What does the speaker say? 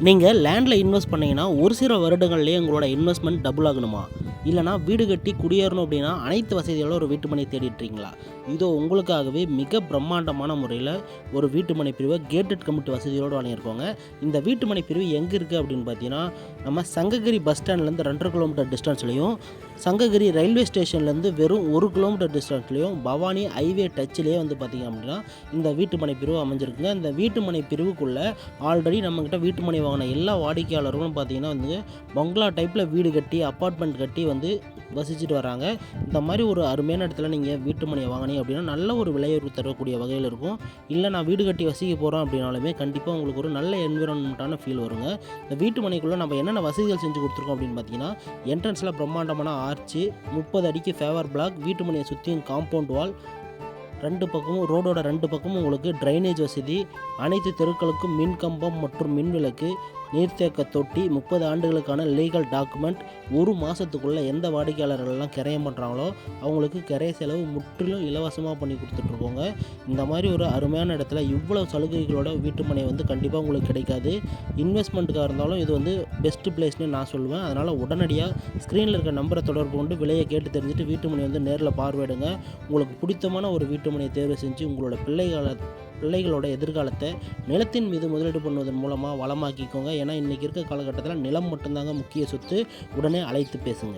நீங்கள் லேண்டில் இன்வெஸ்ட் பண்ணிங்கன்னா ஒரு சில வருடங்கள்லேயே உங்களோட இன்வெஸ்ட்மெண்ட் டபுள் ஆகணுமா? இல்லைனா வீடு கட்டி குடியேறணும் அப்படின்னா அனைத்து வசதிகளோட ஒரு வீட்டு மனை தேடிட்டுருக்கீங்களா? இதோ உங்களுக்காகவே மிக பிரம்மாண்டமான முறையில் ஒரு வீட்டு மனை பிரிவை கேட்டட் கமிட்டி வசதியோடு வழங்கியிருக்கோங்க. இந்த வீட்டு மனை பிரிவு எங்கே இருக்குது அப்படின்னு பார்த்தீங்கன்னா, நம்ம சங்ககிரி பஸ் ஸ்டாண்ட்லேருந்து 2.5 கிலோமீட்டர் டிஸ்டன்ஸ்லையும், சங்ககிரி ரயில்வே ஸ்டேஷன்லேருந்து வெறும் 1 கிலோமீட்டர் டிஸ்டன்ஸ்லையும், பவானி ஹைவே டச்சிலேயே வந்து பார்த்திங்க அப்படின்னா இந்த வீட்டு மனை பிரிவு அமைஞ்சிருக்குங்க. இந்த வீட்டு மனை பிரிவுக்குள்ளே ஆல்ரெடி நம்மக்கிட்ட வீட்டு மனை வாங்கின எல்லா வாடிக்கையாளர்களும் பார்த்திங்கன்னா வந்து பங்களா டைப்பில் வீடு கட்டி அப்பார்ட்மெண்ட் கட்டி வந்து வசிச்சுட்டு வராங்க. இந்த மாதிரி ஒரு அருமையான இடத்துல நீங்கள் வீட்டு மனையை வாங்கினீங்க அப்படின்னா நல்ல ஒரு விலையுறவு தரக்கூடிய வகையில் இருக்கும். இல்லை நான் வீடு கட்டி வசிக்க போகிறோம் அப்படின்னாலுமே கண்டிப்பாக உங்களுக்கு ஒரு நல்ல என்விரான்மெண்ட்டான ஃபீல் வருங்க. இந்த வீட்டு மனைக்குள்ளே நம்ம என்னென்ன வசதிகள் செஞ்சு கொடுத்துருக்கோம் அப்படின்னு பார்த்தீங்கன்னா, என்ட்ரன்ஸில் பிரம்மாண்டமான ஆர்ச்சு, 30 அடிக்கு ஃபேவர் பிளாக், வீட்டு மனையை சுற்றியும் காம்பவுண்ட் வால், 2 பக்கமும் ரோடோட 2 பக்கமும் உங்களுக்கு ட்ரைனேஜ் வசதி, அனைத்து தெருக்களுக்கும் மின் கம்பம் மற்றும் மின் விளக்கு, நீர்த்தேக்க தொட்டி, 30 ஆண்டுகளுக்கான லீகல் டாக்குமெண்ட், ஒரு மாதத்துக்குள்ளே எந்த வாடிக்கையாளர்கள்லாம் கிரையம் பண்ணுறாங்களோ அவங்களுக்கு கிரைய செலவு முற்றிலும் இலவசமாக பண்ணி கொடுத்துட்ருக்கோங்க. இந்த மாதிரி ஒரு அருமையான இடத்துல இவ்வளோ சலுகைகளோட வீட்டு மனை வந்து கண்டிப்பாக உங்களுக்கு கிடைக்காது. இன்வெஸ்ட்மெண்ட்டுக்காக இருந்தாலும் இது வந்து பெஸ்ட்டு பிளேஸ்னு நான் சொல்லுவேன். அதனால் உடனடியாக ஸ்க்ரீனில் இருக்க நம்பரை தொடர்பு கொண்டு விலையை கேட்டு தெரிஞ்சுட்டு வீட்டு மனை வந்து நேரில் பார்வையிடுங்க. உங்களுக்கு பிடித்தமான ஒரு வீட்டு மனையை தேர்வு செஞ்சு உங்களோட பிள்ளைகளோட எதிர்காலத்தை நிலத்தின் மீது முதலீடு பண்ணுவதன் மூலமாக வளமாக்கிக்கோங்க. ஏன்னா இன்றைக்கி இருக்க காலகட்டத்தில் நிலம் மட்டும்தாங்க முக்கிய சொத்து. உடனே அழைத்து பேசுங்க.